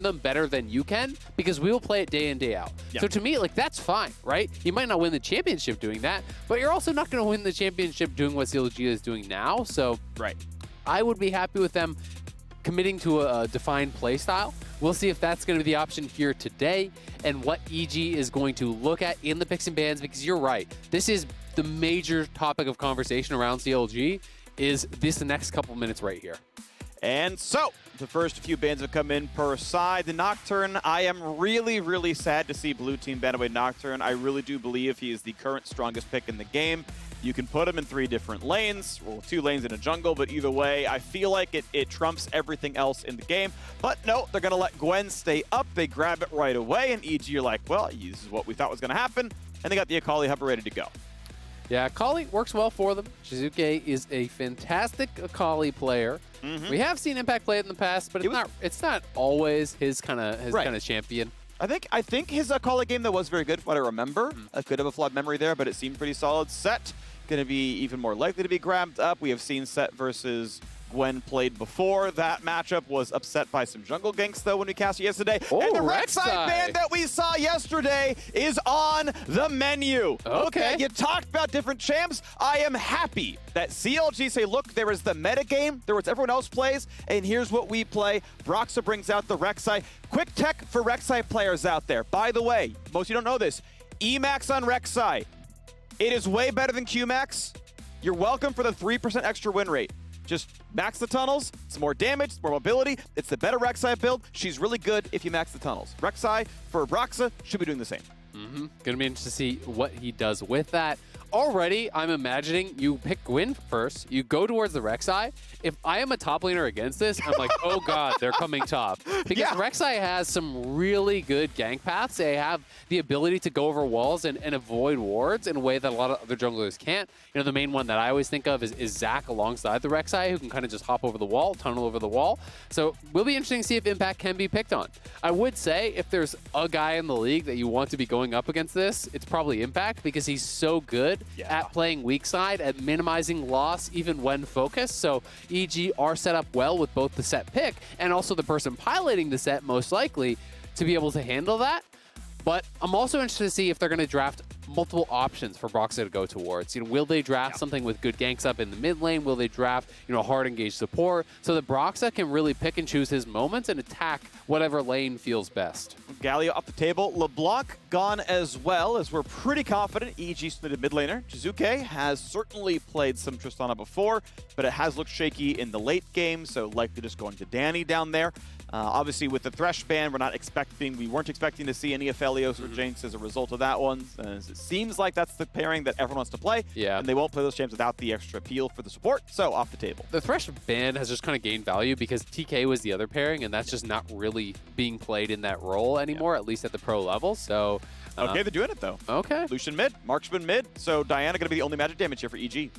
them better than you can because we will play it day in, day out. Yeah. So to me, like, that's fine, right? You might not win the championship doing that, but you're also not going to win the championship doing what CLG is doing now. So Right. I would be happy with them committing to a defined play style. We'll see if that's going to be the option here today and what EG is going to look at in the picks and bans, because you're right. This is the major topic of conversation around CLG is this next couple minutes right here. And so, the first few bans have come in per side. The Nocturne, I am really, really sad to see Blue Team ban away Nocturne. I really do believe he is the current strongest pick in the game. You can put him in 3 different lanes, well, 2 lanes in a jungle, but either way, I feel like it trumps everything else in the game. But no, they're going to let Gwen stay up. They grab it right away, and EG are like, well, this is what we thought was going to happen. And they got the Akali Hover ready to go. Yeah, Akali works well for them. Shizuke is a fantastic Akali player. We have seen Impact play it in the past, but it's not always his kind of champion. I think his Akali game though was very good, from what I remember. I could have a flawed memory there, but it seemed pretty solid. Set going to be even more likely to be grabbed up. We have seen Set versus Gwen played before. That matchup was upset by some jungle ganks, though, when we cast it yesterday. Oh, and the Rek'Sai ban that we saw yesterday is on the menu. Okay. You talked about different champs. I am happy that CLG say, look, there is the meta game, there is everyone else plays, and here's what we play. Broxah brings out the Rek'Sai. Quick tech for Rek'Sai players out there. By the way, most of you don't know this, Emax on Rek'Sai. It is way better than Qmax. You're welcome for the 3% extra win rate. Just max the tunnels, it's more damage, it's more mobility, it's the better Rek'Sai build. She's really good if you max the tunnels. Rek'Sai for Broxah should be doing the same. Gonna be interesting to see what he does with that. Already, I'm imagining you pick Gwen first, you go towards the Rek'Sai. If I am a top laner against this, I'm like, oh god, they're coming top. Because Rek'Sai has some really good gank paths. They have the ability to go over walls and avoid wards in a way that a lot of other junglers can't. You know, the main one that I always think of is Zac alongside the Rek'Sai, who can kind of just hop over the wall, tunnel over the wall. So, will be interesting to see if Impact can be picked on. I would say, if there's a guy in the league that you want to be going up against this, it's probably Impact, because he's so good at playing weak side, at minimizing loss even when focused. So EG are set up well with both the set pick and also the person piloting the set, most likely, to be able to handle that. But I'm also interested to see if they're going to draft multiple options for Broxah to go towards. You know, will they draft something with good ganks up in the mid lane? Will they draft, you know, hard engaged support so that Broxah can really pick and choose his moments and attack whatever lane feels best? Galio up the table. LeBlanc gone as well, as we're pretty confident EG submitted mid laner. Jizuke has certainly played some Tristana before, but it has looked shaky in the late game, so likely just going to Danny down there. Obviously, with the Thresh ban, we weren't expecting to see any Aphelios or Jinx as a result of that one. As it seems like that's the pairing that everyone wants to play. Yeah. And they won't play those champs without the extra appeal for the support, so off the table. The Thresh ban has just kind of gained value because TK was the other pairing, and that's just not really being played in that role anymore, at least at the pro level. So Okay, they're doing it, though. Okay. Lucian mid, Marksman mid, so Diana going to be the only magic damage here for EG.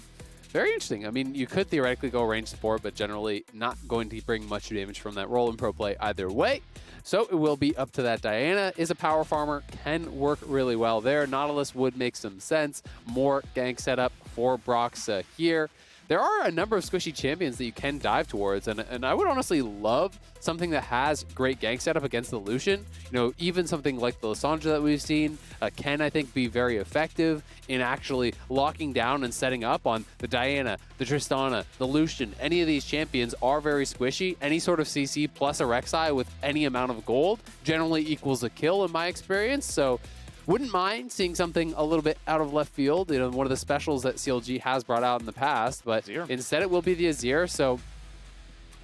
Very interesting. I mean, you could theoretically go range support, but generally not going to bring much damage from that role in pro play either way. So it will be up to that. Diana is a power farmer, can work really well there. Nautilus would make some sense. More gank setup for Broxah here. There are a number of squishy champions that you can dive towards, and I would honestly love something that has great gank setup against the Lucian. You know, even something like the Lissandra that we've seen can, I think, be very effective in actually locking down and setting up on the Diana, the Tristana, the Lucian. Any of these champions are very squishy. Any sort of CC plus a Rek'Sai with any amount of gold generally equals a kill in my experience, so wouldn't mind seeing something a little bit out of left field, you know, one of the specials that CLG has brought out in the past, but instead it will be the Azir, so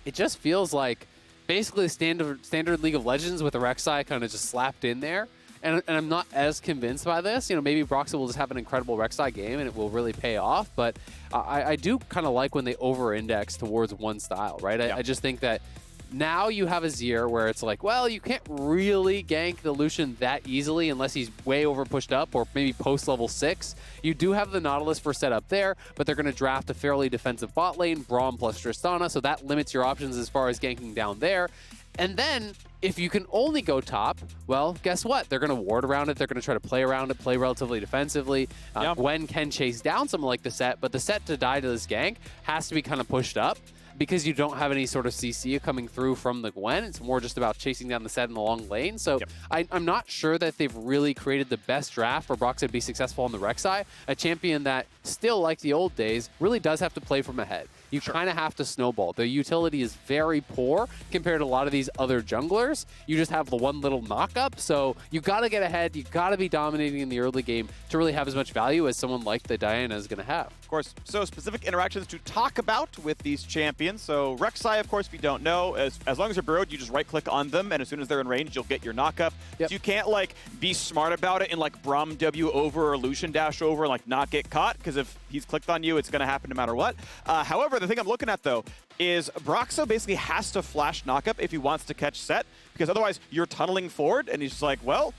it just feels like basically standard League of Legends with a Rek'Sai kind of just slapped in there, and I'm not as convinced by this. You know, maybe Broxah will just have an incredible Rek'Sai game and it will really pay off, but I do kind of like when they over-index towards one style, right? I just think that now you have a Azir where it's like, well, you can't really gank the Lucian that easily unless he's way over pushed up or maybe post level 6. You do have the Nautilus for setup there, but they're going to draft a fairly defensive bot lane, Braum plus Tristana, so that limits your options as far as ganking down there. And then, if you can only go top, well, guess what? They're going to ward around it. They're going to try to play around it, play relatively defensively. Gwen can chase down something like the set, but the set to die to this gank has to be kind of pushed up. because you don't have any sort of CC coming through from the Gwen. It's more just about chasing down the set in the long lane. So I'm not sure that they've really created the best draft for Broxah to be successful on the Rek'Sai, a champion that still, like the old days, really does have to play from ahead. You kind of have to snowball. Their utility is very poor compared to a lot of these other junglers. You just have the one little knock-up, so you got to get ahead. You got to be dominating in the early game to really have as much value as someone like the Diana is going to have. Of course, so specific interactions to talk about with these champions. So Rek'Sai, of course, if you don't know, as long as you're burrowed, you just right-click on them, and as soon as they're in range, you'll get your knock-up. So you can't, like, be smart about it and, like, Braum W over or Lucian dash over and, like, not get caught, because if he's clicked on you, it's going to happen no matter what. However, the thing I'm looking at, though, is Broxah basically has to flash knockup if he wants to catch set, because otherwise you're tunneling forward, and he's just like, well,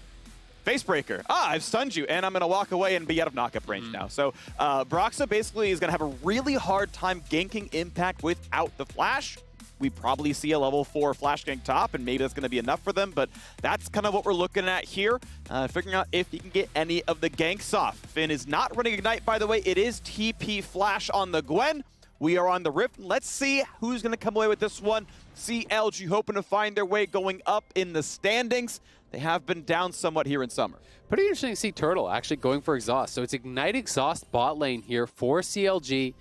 Facebreaker. I've stunned you, and I'm going to walk away and be out of knockup range now. So Broxah basically is going to have a really hard time ganking Impact without the flash. We probably see a level 4 flash gank top, and maybe that's going to be enough for them, but that's kind of what we're looking at here, figuring out if he can get any of the ganks off. Finn is not running Ignite, by the way. It is TP flash on the Gwen. We are on the Rift. Let's see who's going to come away with this one. CLG hoping to find their way going up in the standings. They have been down somewhat here in summer. Pretty interesting to see Turtle actually going for Exhaust. So it's Ignite Exhaust bot lane here for CLG.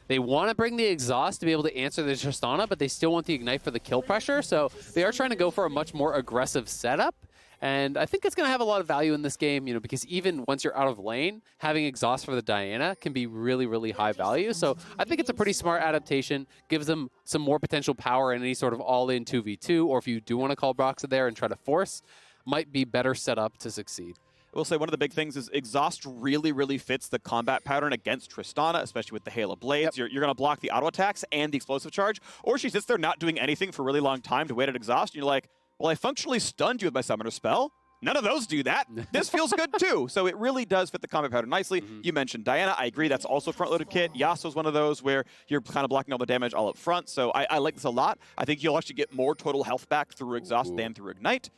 They want to bring the Exhaust to be able to answer the Tristana, but they still want the Ignite for the kill pressure. So they are trying to go for a much more aggressive setup. And I think it's going to have a lot of value in this game, you know, because even once you're out of lane, having Exhaust for the Diana can be really, really high value. So I think it's a pretty smart adaptation, gives them some more potential power in any sort of all-in 2v2, or if you do want to call Broxah there and try to force, might be better set up to succeed. I will say one of the big things is Exhaust really, really fits the combat pattern against Tristana, especially with the Hail of Blades. You're going to block the auto attacks and the explosive charge, or she sits there not doing anything for a really long time to wait at Exhaust, and you're like, well, I functionally stunned you with my Summoner spell. None of those do that. This feels good too. So it really does fit the combat pattern nicely. You mentioned Diana. I agree. That's also a front-loaded kit. Yasuo's one of those where you're kind of blocking all the damage all up front. So I like this a lot. I think you'll actually get more total health back through Exhaust than through Ignite.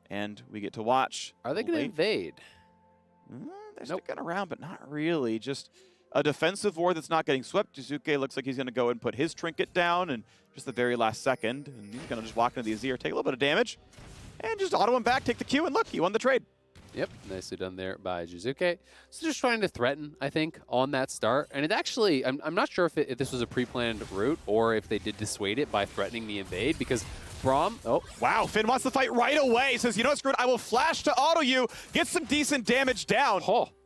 And we get to watch. Are they going to invade? They're sticking around, but not really. Just a defensive ward that's not getting swept. Jizuke looks like he's going to go and put his trinket down and just the very last second. And he's going to just walk into the Azir, take a little bit of damage, and just auto him back, take the Q, and look, he won the trade. Yep, nicely done there by Jizuke. So just trying to threaten, I think, on that start. And it actually, I'm not sure if this was a pre-planned route or if they did dissuade it by threatening the invade, because Braum, wow, Finn wants to fight right away. He says, you know what, screw it, I will flash to auto you, get some decent damage down.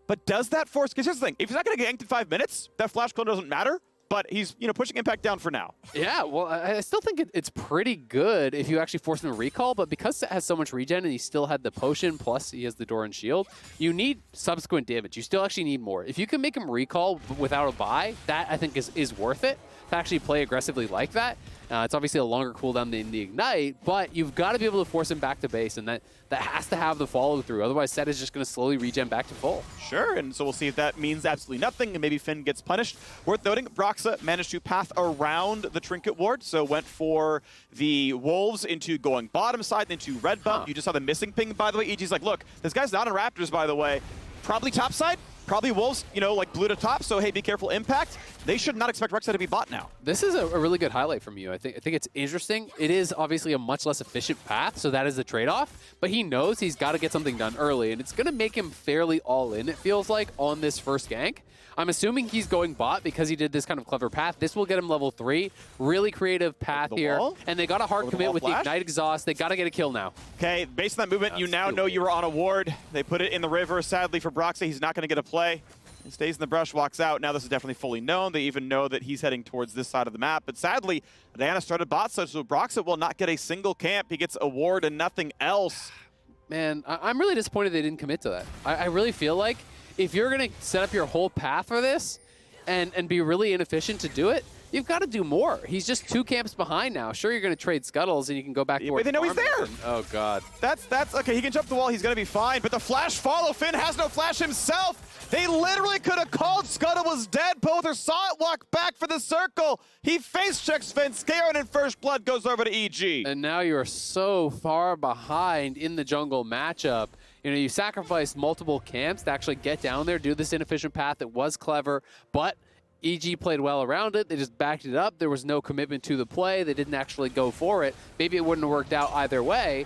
But does that force, because here's the thing, if he's not going to get ganked in 5 minutes, that flash clone doesn't matter. But he's, you know, pushing Impact down for now. Yeah, well, I still think it's pretty good if you actually force him to recall, but because it has so much regen and he still had the potion, plus he has the Doran shield, you need subsequent damage. You still actually need more. If you can make him recall without a buy, that I think is worth it to actually play aggressively like that. It's obviously a longer cooldown than the Ignite, but you've got to be able to force him back to base, and that has to have the follow-through. Otherwise, Set is just going to slowly regen back to full. Sure, and so we'll see if that means absolutely nothing, and maybe Finn gets punished. Worth noting, Broxah managed to path around the Trinket Ward, so went for the Wolves into going bottom side, into red bump. You just saw the missing ping, by the way. EG's like, look, this guy's not on Raptors, by the way. Probably top side. Probably Wolves, you know, like blue to top, so hey, be careful, Impact. They should not expect Rek'Sai to be bot now. This is a really good highlight from you. I think it's interesting. It is obviously a much less efficient path, so that is the trade-off, but he knows he's got to get something done early, and it's going to make him fairly all-in, it feels like, on this first gank. I'm assuming he's going bot because he did this kind of clever path. This will get him level 3. Really creative path here. And they got a hard commit with the Ignite Exhaust. They got to get a kill now. Okay, based on that movement, you now know you were on a ward. They put it in the river. Sadly for Broxah, he's not going to get a play. He stays in the brush, walks out. Now this is definitely fully known. They even know that he's heading towards this side of the map. But sadly, Diana started bot, so Broxah will not get a single camp. He gets a ward and nothing else. Man, I'm really disappointed they didn't commit to that. I really feel like if you're going to set up your whole path for this and be really inefficient to do it, you've got to do more. He's just 2 camps behind now. Sure, you're going to trade Scuttles and you can go back to but they know he's there. Oh, God. That's okay. He can jump the wall. He's going to be fine. But the flash follow. Finn has no flash himself. They literally could have called Scuttle was dead. Pother saw it walk back for the circle. He face checks Finn. Scared in first blood goes over to EG. And now you are so far behind in the jungle matchup. You know, you sacrificed multiple camps to actually get down there, do this inefficient path that was clever, but EG played well around it. They just backed it up. There was no commitment to the play. They didn't actually go for it. Maybe it wouldn't have worked out either way.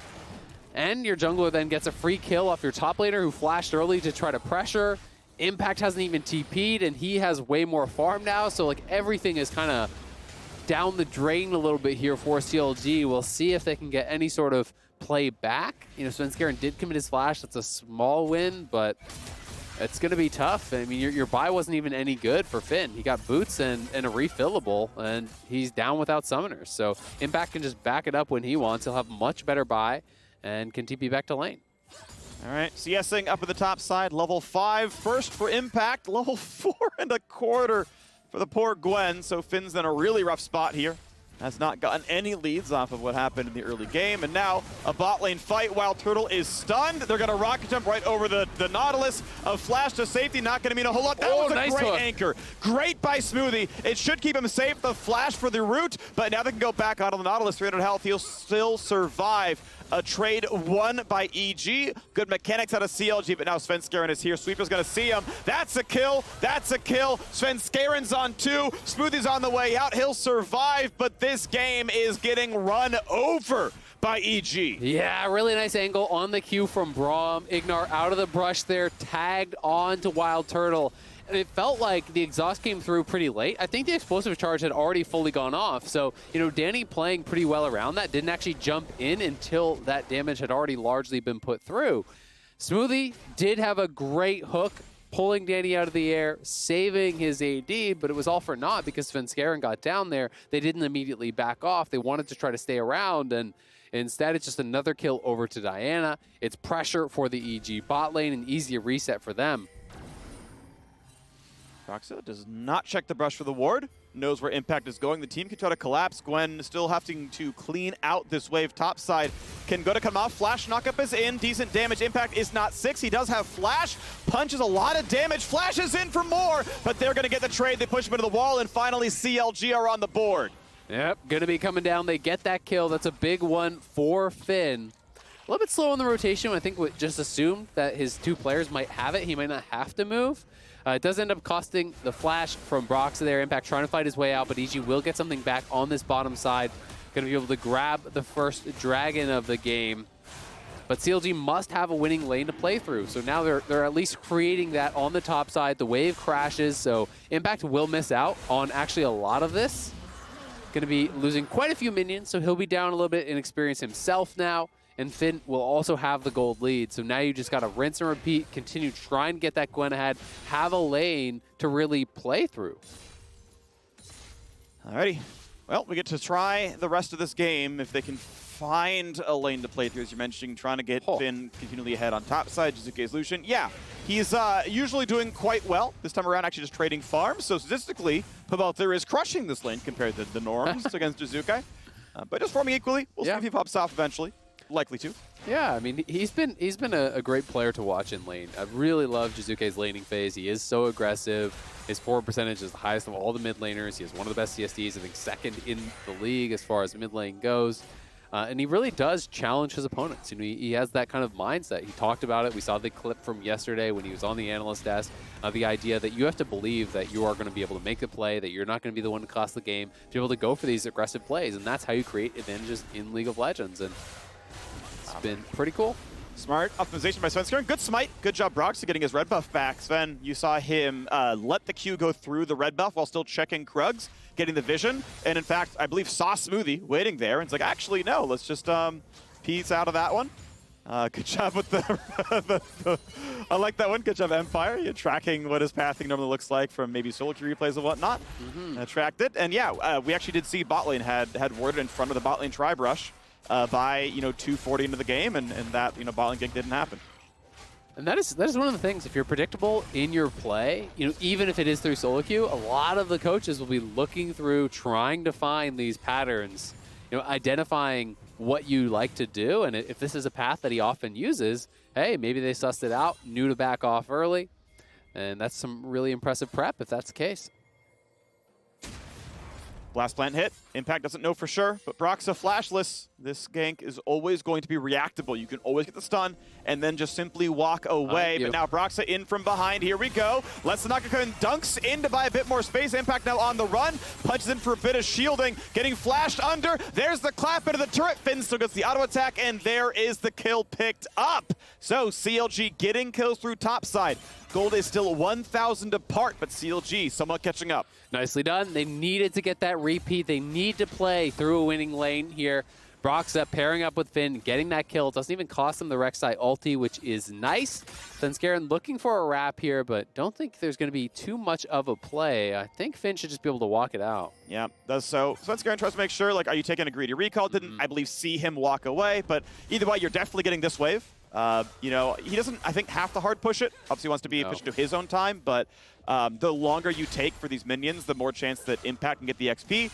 And your jungler then gets a free kill off your top laner who flashed early to try to pressure. Impact hasn't even TP'd, and he has way more farm now. So like everything is kind of down the drain a little bit here for CLG. We'll see if they can get any sort of play back. You know, Svenskeren did commit his flash. That's a small win, but it's going to be tough. I mean, your buy wasn't even any good for Finn. He got boots and a refillable, and he's down without summoners. So Impact can just back it up when he wants. He'll have much better buy and can TP back to lane. All right, CSing up at the top side, level 5. First for Impact, level 4.25 for the poor Gwen. So Finn's in a really rough spot here. Has not gotten any leads off of what happened in the early game. And now a bot lane fight while Turtle is stunned. They're going to rocket jump right over the Nautilus. A flash to safety, not going to mean a whole lot. That was a nice great hook. anchor. Great by Smoothie. It should keep him safe. The flash for the root, but now they can go back onto the Nautilus. 300 health, he'll still survive. A trade won by EG. Good mechanics out of CLG, but now Svenskeren is here. Sweeper's going to see him. That's a kill. That's a kill. Svenskeren's on 2. Smoothie's on the way out. He'll survive, but this game is getting run over by EG. Yeah, really nice angle on the Q from Braum. Ignar out of the brush there, tagged on to Wild Turtle. And it felt like the exhaust came through pretty late. I think the explosive charge had already fully gone off. So, you know, Danny playing pretty well around that, didn't actually jump in until that damage had already largely been put through. Smoothie did have a great hook, pulling Danny out of the air, saving his AD, but it was all for naught because Svenskeren got down there. They didn't immediately back off. They wanted to try to stay around, and instead it's just another kill over to Diana. It's pressure for the EG bot lane, an easier reset for them. Proxa does not check the brush for the ward, knows where Impact is going. The team can try to collapse. Gwen still having to clean out this wave topside. Can go to come off. Flash knockup is in. Decent damage. Impact is not 6. He does have Flash. Punches a lot of damage. Flash is in for more, but they're going to get the trade. They push him into the wall, and finally CLG are on the board. Yep, going to be coming down. They get that kill. That's a big one for Finn. A little bit slow on the rotation. I think we just assumed that his 2 players might have it. He might not have to move. It does end up costing the flash from Brox there. Impact trying to fight his way out, but EG will get something back on this bottom side. Going to be able to grab the first dragon of the game. But CLG must have a winning lane to play through. So now they're at least creating that on the top side. The wave crashes, so Impact will miss out on actually a lot of this. Going to be losing quite a few minions, so he'll be down a little bit in experience himself now. And Finn will also have the gold lead. So now you just got to rinse and repeat, continue trying to get that Gwen ahead, have a lane to really play through. Alrighty. Well, we get to try the rest of this game if they can find a lane to play through, as you're mentioning, trying to get Finn continually ahead on top side. Jizuke's Lucian. Yeah, he's usually doing quite well. This time around, actually just trading farms. So statistically, Pabalther is crushing this lane compared to the norms against Jizuke. But just farming equally. We'll see if he pops off eventually. Likely to. Yeah, I mean, he's been a great player to watch in lane. I really love Jizuke's laning phase. He is so aggressive. His forward percentage is the highest of all the mid laners. He has one of the best CSDs, I think second in the league as far as mid lane goes. And he really does challenge his opponents. You know, he has that kind of mindset. He talked about it. We saw the clip from yesterday when he was on the analyst desk. The idea that you have to believe that you are going to be able to make the play, that you're not going to be the one to cost the game, to be able to go for these aggressive plays. And that's how you create advantages in League of Legends. And it's been pretty cool. Smart optimization by Svenskeren. Good smite. Good job, Brox, getting his red buff back. Sven, you saw him let the Q go through the red buff while still checking Krugs, getting the vision. And in fact, I believe saw Smoothie waiting there. And it's like, actually, no, let's just piece out of that one. Good job with the I like that one. Good job, Empire. You're tracking what his pathing normally looks like from maybe solo queue replays and whatnot. Tracked it. And yeah, we actually did see bot lane had warded in front of the bot lane tri-brush. By 2:40 into the game, and that bot lane gank didn't happen. And that is one of the things. If you're predictable in your play, even if it is through solo queue, a lot of the coaches will be looking through, trying to find these patterns, identifying what you like to do. And if this is a path that he often uses, hey, maybe they sussed it out, knew to back off early, and that's some really impressive prep if that's the case. Blast plant hit. Impact doesn't know for sure, but Broxah flashless. this gank is always going to be reactable. You can always get the stun and then just simply walk away. But now Broxah in from behind. Here we go. Lets the Naka come in, dunks in to buy a bit more space. Impact now on the run. Punches in for a bit of shielding. Getting flashed under. There's the clap into the turret. Finn still gets the auto attack, and there is the kill picked up. So CLG getting kills through topside. Gold is still 1,000 apart, but CLG somewhat catching up. Nicely done. They needed to get that repeat. They need to play through a winning lane here. Broxah pairing up with Finn, getting that kill. Doesn't even cost them the Rek'Sai ulti, which is nice. Svenskeren looking for a wrap here, but don't think there's going to be too much of a play. I think Finn should just be able to walk it out. Yeah, does so. Svenskeren tries to make sure, like, are you taking a greedy recall? Didn't, I believe, see him walk away, but either way, you're definitely getting this wave. You know, he doesn't, I think, have to hard push it. Obviously, he wants to be efficient to his own time, but the longer you take for these minions, the more chance that Impact can get the XP.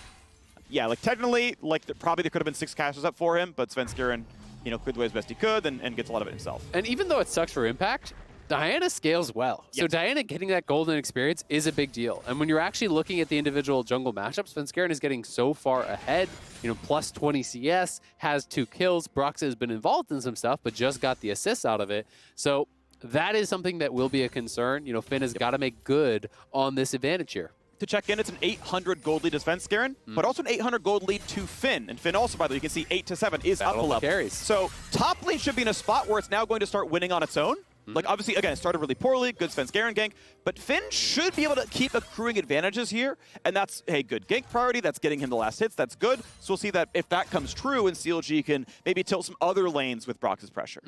Yeah, like, technically, like, probably there could have been 6 casters up for him, but Svenskeren, you know, cleared the way as best he could and gets a lot of it himself. And even though it sucks for Impact, Diana scales well. Yes. So Diana getting that golden experience is a big deal. And when you're actually looking at the individual jungle matchups, Svenskeren is getting so far ahead. You know, plus 20 CS, has 2 kills. Broxah has been involved in some stuff, but just got the assists out of it. So that is something that will be a concern. You know, Finn has got to make good on this advantage here. To check in, it's an 800 gold lead to Svenskeren, but also an 800 gold lead to Finn. And Finn also, by the way, you can see 8 to 7 is up a level. Carries. So top lane should be in a spot where it's now going to start winning on its own. Like, obviously, again, it started really poorly, good Svenskeren gank, but Finn should be able to keep accruing advantages here, and that's a good gank priority. That's getting him the last hits. That's good. So we'll see that if that comes true, and CLG can maybe tilt some other lanes with Brox's pressure.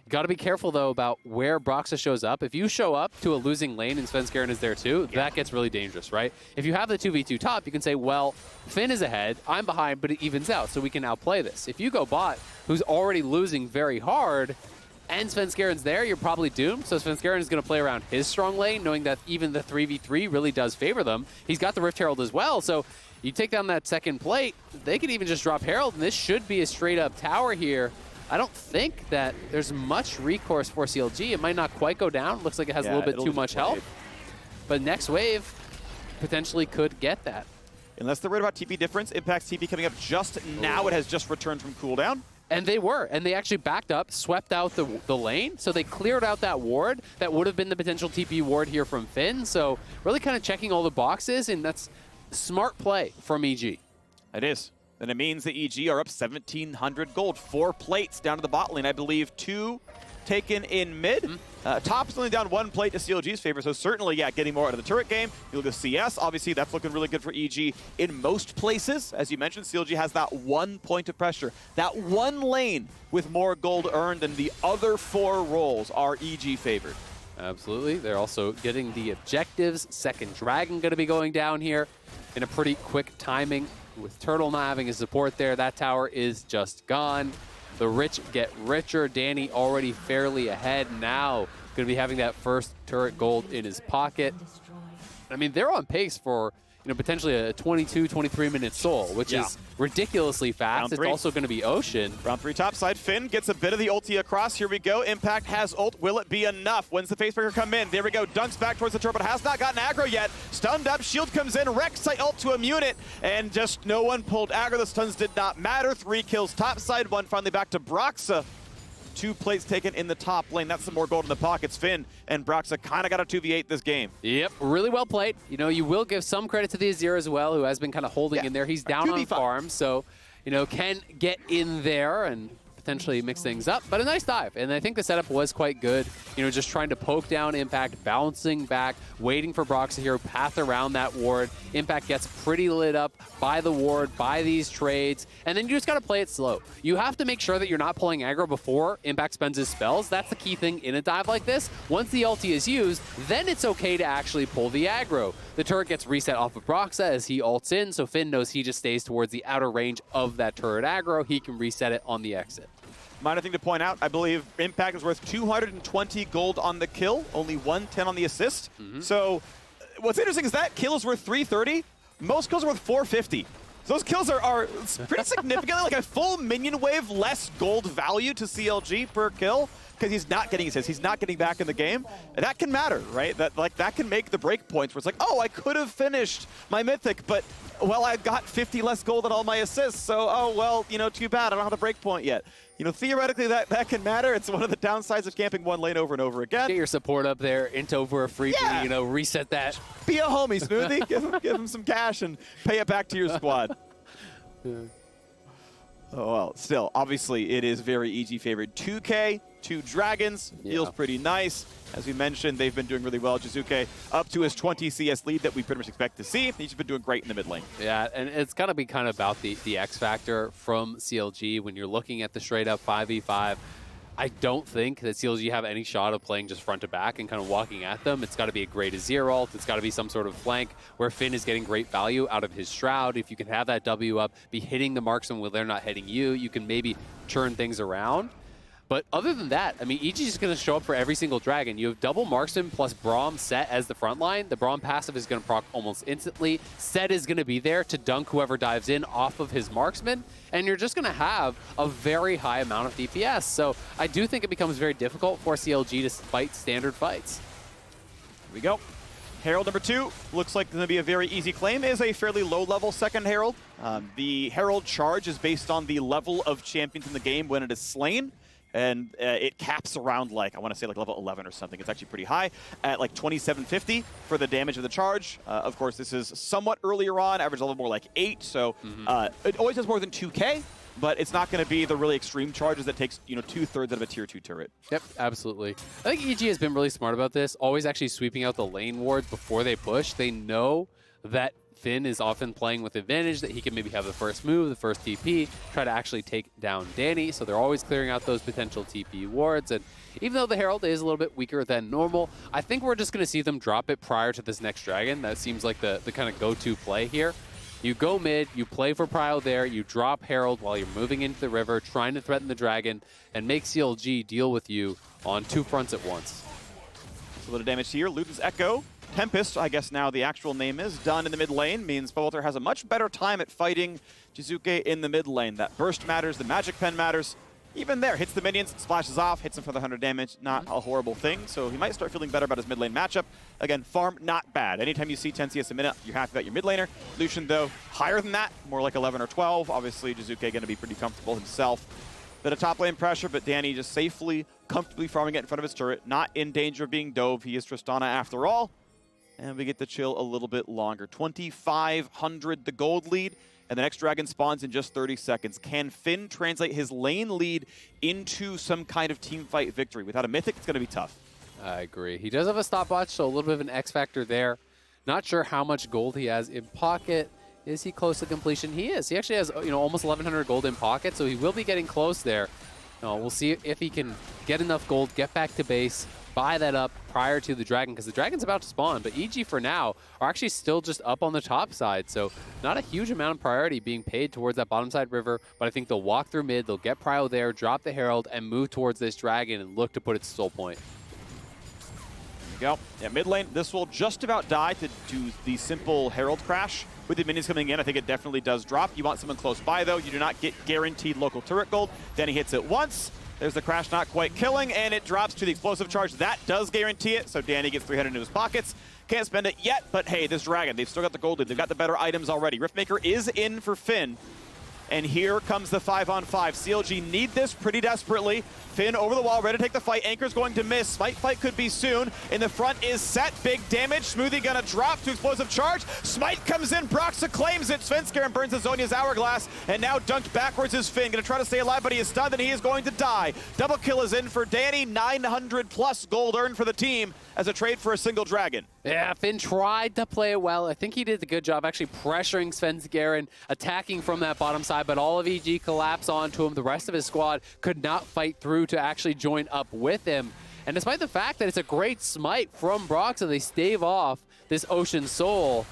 You got to be careful, though, about where Broxah shows up. If you show up to a losing lane and Svenskeren is there too, that gets really dangerous, right? If you have the 2v2 top, you can say, well, Finn is ahead, I'm behind, but it evens out, so we can outplay this. If you go bot, who's already losing very hard, and Svenskeren's there, you're probably doomed. So Svenskeren is going to play around his strong lane, knowing that even the 3v3 really does favor them. He's got the Rift Herald as well, so you take down that second plate, they could even just drop Herald, and this should be a straight-up tower here. I don't think that there's much recourse for CLG. It might not quite go down. Looks like it has a little bit too much health. But next wave potentially could get that. Unless they're worried about TP difference, Impact's TP coming up just now. It has just returned from cooldown. And they were. And they actually backed up, swept out the lane. So they cleared out that ward. That would have been the potential TP ward here from Finn. So really kind of checking all the boxes. And that's smart play from EG. It is. And it means the EG are up 1,700 gold. 4 plates down to the bot lane. I believe 2 taken in mid. Top's only down 1 plate to CLG's favor, so certainly, yeah, getting more out of the turret game. You look at CS, obviously that's looking really good for EG in most places. As you mentioned, CLG has that 1 point of pressure. That 1 lane with more gold earned than the other 4 roles are EG favored. Absolutely. They're also getting the objectives. Second Dragon going to be going down here in a pretty quick timing. With Turtle not having his support there, that tower is just gone. The rich get richer. Danny already fairly ahead now. Going to be having that first turret gold in his pocket. I mean, they're on pace for, you know, potentially a 22, 23-minute soul, which is ridiculously fast. It's also going to be Ocean. Round 3 topside. Finn gets a bit of the ulti across. Here we go. Impact has ult. Will it be enough? When's the facebreaker come in? There we go. Dunks back towards the turret, but has not gotten aggro yet. Stunned up. Shield comes in. Rek'Sai ult to immune it. And just no one pulled aggro. The stuns did not matter. 3 kills topside. 1 finally back to Broxah. 2 plates taken in the top lane. That's some more gold in the pockets. Finn and Broxah kind of got a 2v8 this game. Yep, really well played. You know, you will give some credit to the Azir as well, who has been kind of holding in there. He's down on farm, so, you know, can get in there and potentially mix things up, but a nice dive. And I think the setup was quite good. You know, just trying to poke down Impact, bouncing back, waiting for Broxah here, path around that ward. Impact gets pretty lit up by the ward, by these trades, and then you just got to play it slow. You have to make sure that you're not pulling aggro before Impact spends his spells. That's the key thing in a dive like this. Once the ulti is used, then it's okay to actually pull the aggro. The turret gets reset off of Broxah as he ults in, so Finn knows he just stays towards the outer range of that turret aggro. He can reset it on the exit. Minor thing to point out, I believe Impact is worth 220 gold on the kill, only 110 on the assist. So what's interesting is that kill is worth 330. Most kills are worth 450. So those kills are pretty significantly like a full minion wave less gold value to CLG per kill because he's not getting assists, he's not getting back in the game. And that can matter, right? That can make the break points where it's like, oh, I could have finished my mythic, but well, I got 50 less gold on all my assists, so oh well, you know, too bad, I don't have the break point yet. You know, theoretically that can matter. It's one of the downsides of camping one lane over and over again. Get your support up there, into for a free, you know, reset that. Be a homie, Smoothie. give him some cash and pay it back to your squad. Yeah. Oh, well, still, obviously, it is very EG favored. 2K, 2 Dragons, feels pretty nice. As we mentioned, they've been doing really well. Jizuke up to his 20 CS lead that we pretty much expect to see. He's been doing great in the mid lane. Yeah, and it's got to be kind of about the X factor from CLG when you're looking at the straight up 5v5. I don't think that CLG have any shot of playing just front to back and kind of walking at them. It's got to be a great Azir ult. It's got to be some sort of flank where Finn is getting great value out of his Shroud. If you can have that W up, be hitting the marksman when they're not hitting you, you can maybe turn things around. But other than that, I mean, EG is going to show up for every single dragon. You have double marksman plus Braum set as the front line. The Braum passive is going to proc almost instantly. Set is going to be there to dunk whoever dives in off of his marksman. And you're just going to have a very high amount of DPS. So I do think it becomes very difficult for CLG to fight standard fights. Here we go. Herald number 2 looks like going to be a very easy claim. Is a fairly low-level second Herald. The Herald charge is based on the level of champions in the game when it is slain. And it caps around, like, I want to say like level 11 or something. It's actually pretty high at like 2750 for the damage of the charge. Of course, this is somewhat earlier on, average level more like 8. So it always has more than 2K, but it's not going to be the really extreme charges that takes, you know, 2/3 out of a tier 2 turret. Yep, absolutely. I think EG has been really smart about this, always actually sweeping out the lane wards before they push. They know that Finn is often playing with advantage, that he can maybe have the first move, the first TP, try to actually take down Danny. So they're always clearing out those potential TP wards. And even though the Herald is a little bit weaker than normal, I think we're just going to see them drop it prior to this next dragon. That seems like the kind of go-to play here. You go mid, you play for Prio there, you drop Herald while you're moving into the river, trying to threaten the dragon, and make CLG deal with you on 2 fronts at once. A little damage here. Luton's Echo. Tempest, I guess now the actual name is, done in the mid lane, means Bowalter has a much better time at fighting Jizuke in the mid lane. That burst matters, the magic pen matters. Even there, hits the minions, splashes off, hits him for the 100 damage. Not a horrible thing, so he might start feeling better about his mid lane matchup. Again, farm, not bad. Anytime you see 10 CS a minute, you're happy about your mid laner. Lucian, though, higher than that, more like 11 or 12. Obviously, Jizuke going to be pretty comfortable himself. Bit of top lane pressure, but Danny just safely, comfortably farming it in front of his turret. Not in danger of being dove. He is Tristana after all. And we get to chill a little bit longer. 2,500 the gold lead, and the next dragon spawns in just 30 seconds. Can Finn translate his lane lead into some kind of team fight victory? Without a mythic, it's going to be tough. I agree. He does have a stopwatch, so a little bit of an X factor there. Not sure how much gold he has in pocket. Is he close to completion? He is. He actually has, you know, almost 1,100 gold in pocket, so he will be getting close there. We'll see if he can get enough gold, get back to base, buy that up prior to the dragon, because the dragon's about to spawn. But EG for now are actually still just up on the top side, so not a huge amount of priority being paid towards that bottom side river. But I think they'll walk through mid, they'll get Prio there, drop the Herald, and move towards this dragon and look to put its soul point. There you go. Yeah, mid lane, this will just about die to do the simple Herald crash. With the minions coming in, I think it definitely does drop. You want someone close by, though. You do not get guaranteed local turret gold. Then he hits it once. There's the crash not quite killing, and it drops to the explosive charge. That does guarantee it, so Danny gets 300 into his pockets. Can't spend it yet, but hey, this dragon, they've still got the gold lead. They've got the better items already. Riftmaker is in for Finn. And here comes the 5-on-5. CLG need this pretty desperately. Finn over the wall, ready to take the fight. Anchor's going to miss. Smite fight could be soon. In the front is set. Big damage. Smoothie gonna drop to explosive charge. Smite comes in. Broxa claims it. Svenskeren burns Azonia's hourglass. And now dunked backwards is Finn. Gonna try to stay alive, but he is stunned and he is going to die. Double kill is in for Danny. 900 plus gold earned for the team as a trade for a single dragon. Yeah, Finn tried to play it well. I think he did a good job actually pressuring Svenskeren, attacking from that bottom side, but all of EG collapsed onto him. The rest of his squad could not fight through to actually join up with him. And despite the fact that it's a great smite from Broxa, they stave off this Ocean Soul.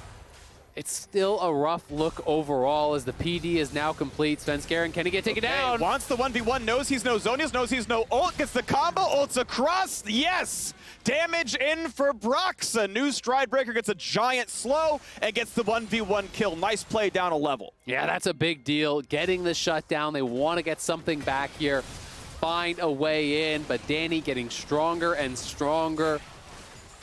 It's still a rough look overall as the PD is now complete. Svenskeren, can he get taken down? Wants the 1v1, knows he's no Zonius, knows he's no ult, gets the combo, ults across, yes! Damage in for Brox. A new Stride Breaker gets a giant slow and gets the 1v1 kill. Nice play down a level. Yeah, that's a big deal. Getting the shutdown, they want to get something back here, find a way in, but Danny getting stronger and stronger.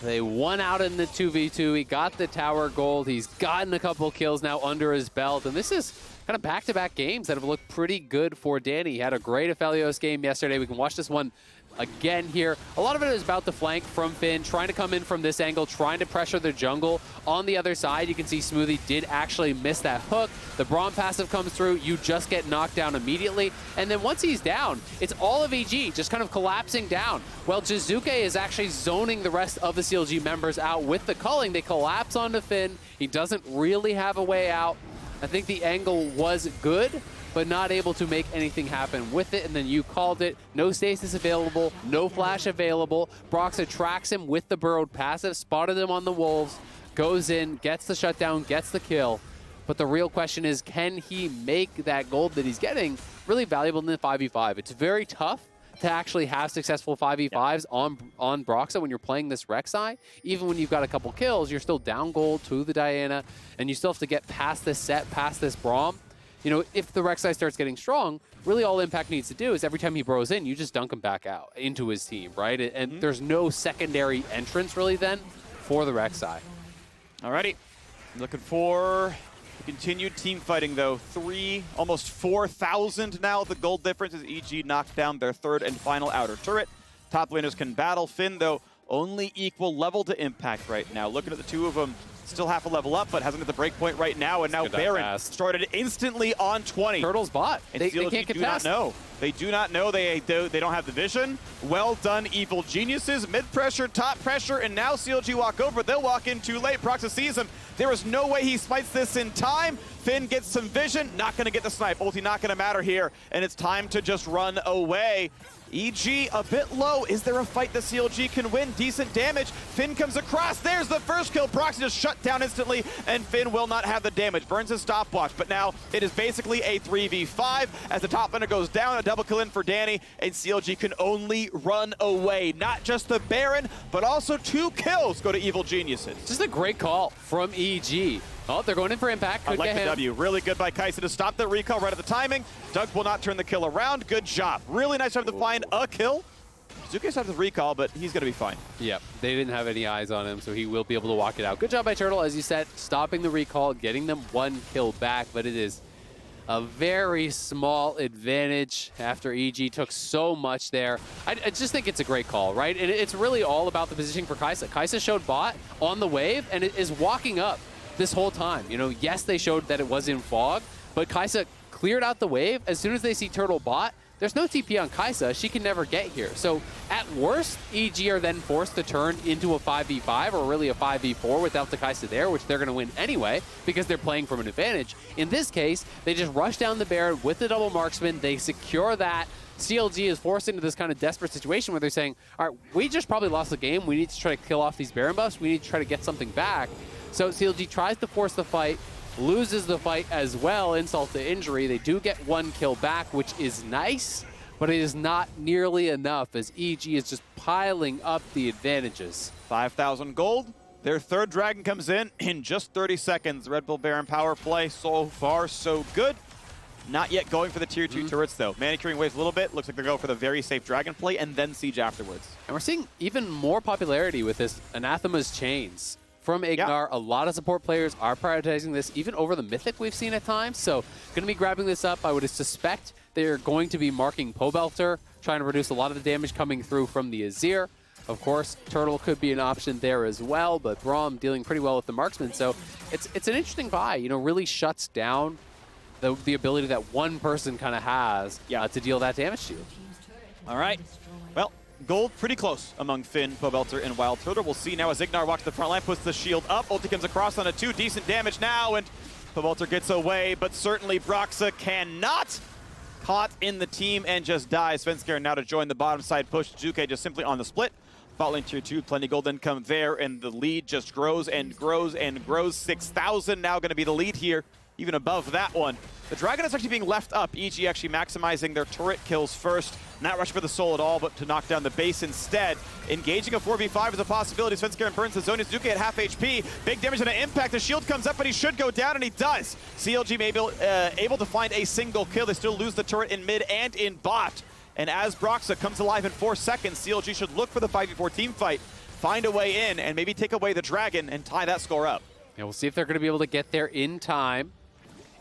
They won out in the 2v2. He got the tower gold. He's gotten a couple kills now under his belt. And this is kind of back-to-back games that have looked pretty good for Danny. He had a great Aphelios game yesterday. We can watch this one again here. A lot of it is about the flank from Finn, trying to come in from this angle, trying to pressure the jungle. On the other side, you can see Smoothie did actually miss that hook. The Braum passive comes through. You just get knocked down immediately. And then once he's down, it's all of EG just kind of collapsing down. Well, Jizuke is actually zoning the rest of the CLG members out with the culling. They collapse onto Finn. He doesn't really have a way out. I think the angle was good, but not able to make anything happen with it. And then you called it. No stasis available, no flash available. Brox tracks him with the burrowed passive, spotted him on the wolves, goes in, gets the shutdown, gets the kill. But the real question is, can he make that gold that he's getting really valuable in the 5v5? It's very tough to actually have successful 5v5s on Broxa when you're playing this Rek'Sai. Even when you've got a couple kills, you're still down gold to the Diana, and you still have to get past this set, past this Braum. You know, if the Rek'Sai starts getting strong, really all Impact needs to do is every time he bros in, you just dunk him back out into his team, right? And there's no secondary entrance really then for the Rek'Sai. Alrighty, looking for continued team fighting though. Almost 4,000 now. The gold difference as EG knocked down their third and final outer turret. Top laners can battle. Finn though, only equal level to Impact right now. Looking at the two of them, still half a level up, but hasn't got the break point right now. And now Baron started instantly on 20. Turtle's bot. They can't contest. Do not know. They do not know. They don't have the vision. Well done, Evil Geniuses. Mid pressure, top pressure, and now CLG walk over. They'll walk in too late. Proxa sees him. There is no way he smites this in time. Finn gets some vision. Not going to get the snipe. Ulti not going to matter here. And it's time to just run away. EG a bit low. Is there a fight the CLG can win? Decent damage. Finn comes across. There's the first kill. Proxy just shut down instantly, and Finn will not have the damage. Burns his stopwatch, but now it is basically a 3v5 as the top laner goes down. A double kill in for Danny, and CLG can only run away. Not just the Baron, but also 2 kills go to Evil Geniuses. Just a great call from EG. Oh, they're going in for Impact. I like the W. Really good by Kaisa to stop the recall right at the timing. Doug will not turn the kill around. Good job. Really nice job to find a kill. Zuke stopped the recall, but he's going to be fine. Yep, they didn't have any eyes on him, so he will be able to walk it out. Good job by Turtle, as you said, stopping the recall, getting them 1 kill back, but it is a very small advantage after EG took so much there. I just think it's a great call, right? And it's really all about the positioning for Kaisa. Kaisa showed bot on the wave, and it is walking up this whole time. You know, yes, they showed that it was in fog, but Kaisa cleared out the wave. As soon as they see Turtle bot, there's no TP on Kaisa. She can never get here. So at worst, EG are then forced to turn into a 5v5 or really a 5v4 without the Kaisa there, which they're going to win anyway because they're playing from an advantage. In this case, they just rush down the Baron with the double marksman. They secure that. CLG is forced into this kind of desperate situation where they're saying, all right, we just probably lost the game. We need to try to kill off these Baron buffs. We need to try to get something back. So CLG tries to force the fight, loses the fight as well, insult to injury. They do get 1 kill back, which is nice, but it is not nearly enough as EG is just piling up the advantages. 5,000 gold. Their third dragon comes in just 30 seconds. Red Bull Baron power play so far so good. Not yet going for the tier 2 turrets though. Manicuring waves a little bit. Looks like they're going for the very safe dragon play and then siege afterwards. And we're seeing even more popularity with this Anathema's Chains from Ignar. Yeah. A lot of support players are prioritizing this, even over the Mythic we've seen at times. So going to be grabbing this up. I would suspect they're going to be marking Pobelter, trying to reduce a lot of the damage coming through from the Azir. Of course, Turtle could be an option there as well, but Braum dealing pretty well with the marksman. So it's an interesting buy. You know, really shuts down the ability that one person kind of has to deal that damage to you. All right. Well, gold pretty close among Finn, Pobelter, and Wild Turtle. We'll see now as Ignar walks the front line, puts the shield up. Ulti comes across on a 2. Decent damage now, and Pobelter gets away, but certainly Broxa cannot. Caught in the team and just dies. Svenskeren now to join the bottom side push. Juke just simply on the split. Bot lane tier 2, plenty gold income there, and the lead just grows and grows and grows. 6,000 now going to be the lead here, even above that one. The Dragon is actually being left up. EG actually maximizing their turret kills first. Not rushing for the soul at all, but to knock down the base instead. Engaging a 4v5 is a possibility. Svenskeren burns the zone. Zuke at half HP. Big damage and an impact. The shield comes up, but he should go down, and he does. CLG may be able to find a single kill. They still lose the turret in mid and in bot. And as Broxa comes alive in 4 seconds, CLG should look for the 5v4 team fight, find a way in, and maybe take away the Dragon and tie that score up. Yeah, we'll see if they're going to be able to get there in time.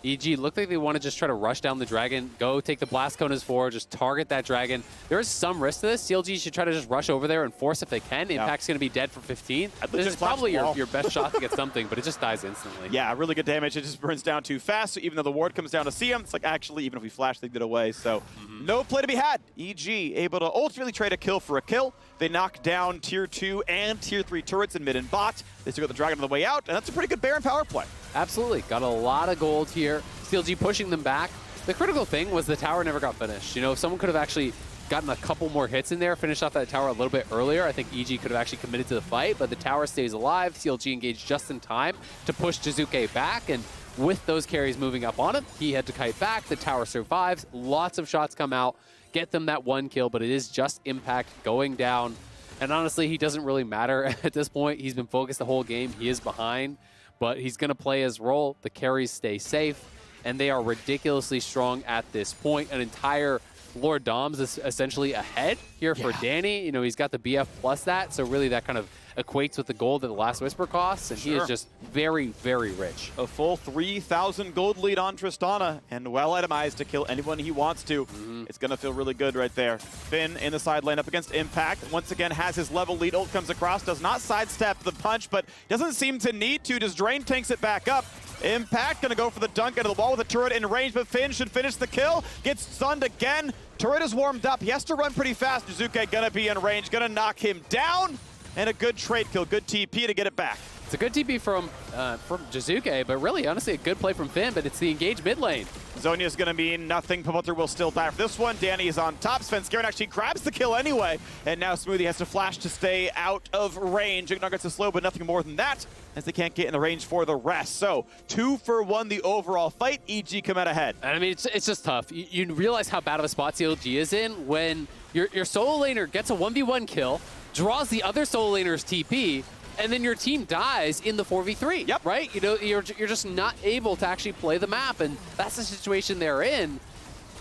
EG look like they want to just try to rush down the Dragon, go take the Blast Cone as 4, just target that Dragon. There is some risk to this. CLG should try to just rush over there and force if they can. Impact's going to be dead for 15. This is probably your best shot to get something, but it just dies instantly. Yeah, really good damage. It just burns down too fast, so even though the ward comes down to see him, it's like, actually, even if we flash, they get away. So no play to be had. EG able to ultimately trade a kill for a kill. They knock down tier 2 and tier 3 turrets in mid and bot. They still got the Dragon on the way out, and that's a pretty good Baron power play. Absolutely. Got a lot of gold here. CLG pushing them back. The critical thing was the tower never got finished. You know, if someone could have actually gotten a couple more hits in there, finished off that tower a little bit earlier, I think EG could have actually committed to the fight, but the tower stays alive. CLG engaged just in time to push Jizuke back, and with those carries moving up on him, he had to kite back. The tower survives. Lots of shots come out, get them that 1 kill, but it is just Impact going down. And honestly, he doesn't really matter at this point. He's been focused the whole game. He is behind, but he's going to play his role. The carries stay safe, and they are ridiculously strong at this point. An entire Lord Doms is essentially ahead here for Danny. You know, he's got the BF plus that, so really that kind of equates with the gold that the Last Whisper costs, and he is just very, very rich. A full 3,000 gold lead on Tristana, and well itemized to kill anyone he wants to. It's going to feel really good right there. Finn in the side lane up against Impact. Once again has his level lead. Ult comes across, does not sidestep the punch, but doesn't seem to need to. Just Drain tanks it back up. Impact going to go for the dunk into the wall with a turret in range, but Finn should finish the kill. Gets stunned again. Turret is warmed up. He has to run pretty fast. Jizuke going to be in range, going to knock him down. And a good trade kill, good TP to get it back. It's a good TP from Jizuke, but really, honestly, a good play from Finn, but it's the engaged mid lane. Zhonya's going to mean nothing. Pavotr will still die for this one. Danny is on top. Svenskeren actually grabs the kill anyway. And now Smoothie has to flash to stay out of range. Ignore gets a slow, but nothing more than that, as they can't get in the range for the rest. So 2 for 1 the overall fight. EG come out ahead. And I mean, it's just tough. You realize how bad of a spot CLG is in when your solo laner gets a 1v1 kill, draws the other solo laner's TP, and then your team dies in the 4v3. Yep. Right? You know, you're just not able to actually play the map, and that's the situation they're in.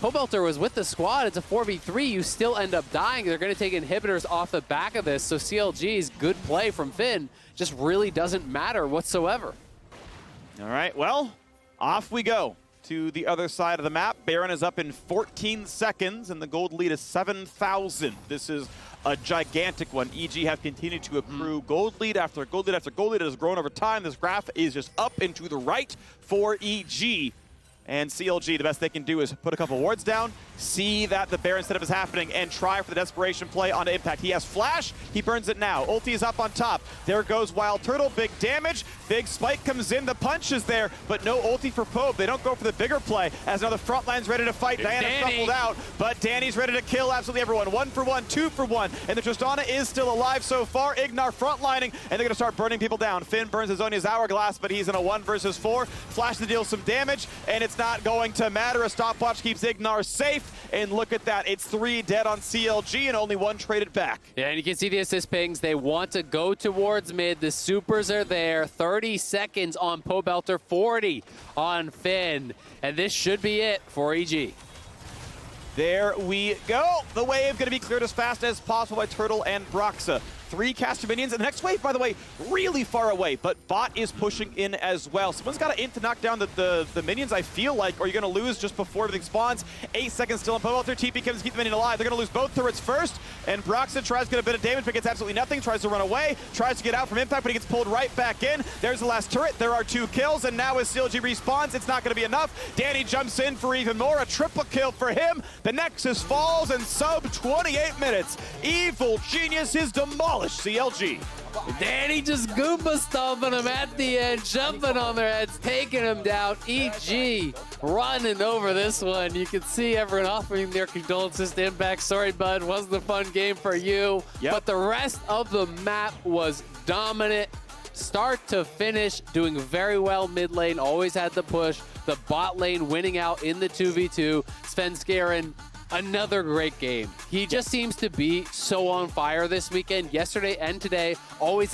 Pobelter was with the squad. It's a 4v3. You still end up dying. They're going to take inhibitors off the back of this, so CLG's good play from Finn just really doesn't matter whatsoever. All right, well, off we go to the other side of the map. Baron is up in 14 seconds, and the gold lead is 7,000. This is a gigantic one. EG have continued to accrue gold lead after gold lead after gold lead. It has grown over time. This graph is just up and to the right for EG. And CLG, the best they can do is put a couple wards down, see that the Baron setup is happening, and try for the desperation play onto Impact. He has flash, he burns it now. Ulti is up on top. There goes Wild Turtle, big damage. Big spike comes in, the punch is there, but no ulti for Pope. They don't go for the bigger play, as now the front line's ready to fight. Diana shuffled out, but Danny's ready to kill absolutely everyone. 1 for 1, 2 for 1, and the Tristana is still alive so far. Ignar frontlining, and they're gonna start burning people down. Finn burns his Zhonya's Hourglass, but he's in a 1 versus 4. Flash to deal some damage, and it's not going to matter. A stopwatch keeps Ignar safe, and look at that. It's 3 dead on CLG and only 1 traded back. Yeah, and you can see the assist pings. They want to go towards mid. The supers are there. 30 seconds on Pobelter, 40 on Finn, and this should be it for EG. There we go. The wave going to be cleared as fast as possible by Turtle and Broxa. 3 caster minions, and the next wave, by the way, really far away, but bot is pushing in as well. Someone's got to int to knock down the minions, I feel like, or you're going to lose just before everything spawns. 8 seconds still on Pobelter. TP comes to keep the minion alive. They're going to lose both turrets first, and Broxa tries to get a bit of damage, but gets absolutely nothing. Tries to run away, tries to get out from Impact, but he gets pulled right back in. There's the last turret. There are 2 kills, and now as CLG respawns, it's not going to be enough. Danny jumps in for even more. A triple kill for him. The Nexus falls, and sub 28 minutes. Evil Genius is demolished CLG. Danny just Goomba stomping them at the end, jumping on their heads, taking them down. EG running over this one. You can see everyone offering their condolences to Impact. Sorry, bud, wasn't a fun game for you. Yep. But the rest of the map was dominant. Start to finish, doing very well mid lane, always had the push. The bot lane winning out in the 2v2. Svenskeren, another great game. He just seems to be so on fire this weekend, yesterday and today, always